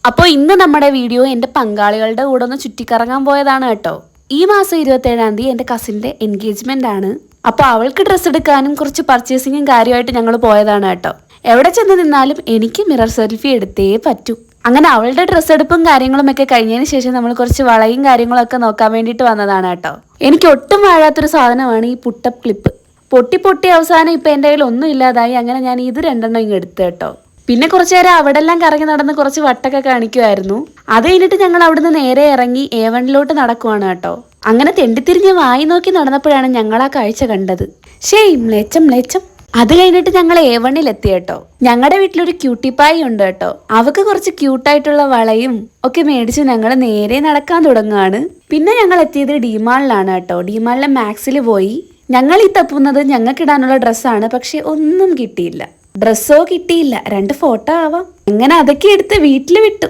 അപ്പോൾ ഇന്ന് നമ്മുടെ വീഡിയോ എൻ്റെ പങ്കാളികളുടെ കൂടെ ഒന്ന് ചുറ്റിക്കറങ്ങാൻ പോയതാണ് കേട്ടോ. ഈ മാസം 27-ാം തീയതി എൻ്റെ കസിൻ്റെ എൻഗേജ്മെൻ്റ് ആണ്. അപ്പോൾ അവൾക്ക് ഡ്രസ്സ് എടുക്കാനും കുറച്ച് പർച്ചേസിങ്ങും കാര്യമായിട്ട് ഞങ്ങൾ പോയതാണ് കേട്ടോ. എവിടെ ചെന്ന് നിന്നാലും എനിക്ക് മിറർ സെൽഫി എടുത്തേ പറ്റൂ. അങ്ങനെ അവളുടെ ഡ്രസ്സ് എടുപ്പും കാര്യങ്ങളും ഒക്കെ കഴിഞ്ഞതിന് ശേഷം നമ്മൾ കുറച്ച് വളയും കാര്യങ്ങളൊക്കെ നോക്കാൻ വേണ്ടിയിട്ട് വന്നതാണ് കേട്ടോ. എനിക്ക് ഒട്ടും വാഴാത്തൊരു സാധനമാണ് ഈ പുട്ടപ്പ് ക്ലിപ്പ്. പൊട്ടി അവസാനം ഇപ്പം എൻ്റെ കയ്യിൽ ഒന്നും ഇല്ലാതായി. അങ്ങനെ ഞാൻ ഇത് 2 ഇങ്ങ് എടുത്തു കേട്ടോ. പിന്നെ കുറച്ചു നേരം അവിടെ എല്ലാം കറങ്ങി നടന്ന് കുറച്ച് വട്ടൊക്കെ കാണിക്കുമായിരുന്നു. അത് കഴിഞ്ഞിട്ട് ഞങ്ങൾ അവിടുന്ന് നേരെ ഇറങ്ങി A1 നടക്കുവാണ് കേട്ടോ. അങ്ങനെ തെണ്ടിത്തിരിഞ്ഞ് വായി നോക്കി നടന്നപ്പോഴാണ് ഞങ്ങൾ ആ കാഴ്ച കണ്ടത്. മ്ലേച്ചം. അത് കഴിഞ്ഞിട്ട് ഞങ്ങൾ A1 എത്തി കേട്ടോ. ഞങ്ങളുടെ വീട്ടിലൊരു ക്യൂട്ടിപ്പായി ഉണ്ട് കേട്ടോ. അവക്ക് കുറച്ച് ക്യൂട്ടായിട്ടുള്ള വളയും ഒക്കെ മേടിച്ച് ഞങ്ങൾ നേരെ നടക്കാൻ തുടങ്ങുകയാണ്. പിന്നെ ഞങ്ങൾ എത്തിയത് ഡിമാളിലാണ് കേട്ടോ. ഡിമാളിലെ മാക്സിൽ പോയി. ഞങ്ങൾ ഈ തപ്പുന്നത് ഞങ്ങൾക്കിടാനുള്ള ഡ്രസ്സാണ്. പക്ഷെ ഒന്നും കിട്ടിയില്ല. ഡ്രസ്സോ കിട്ടിയില്ല. 2 ഫോട്ടോ ആവാം. അങ്ങനെ അതൊക്കെ എടുത്ത് വീട്ടിൽ വിട്ടു.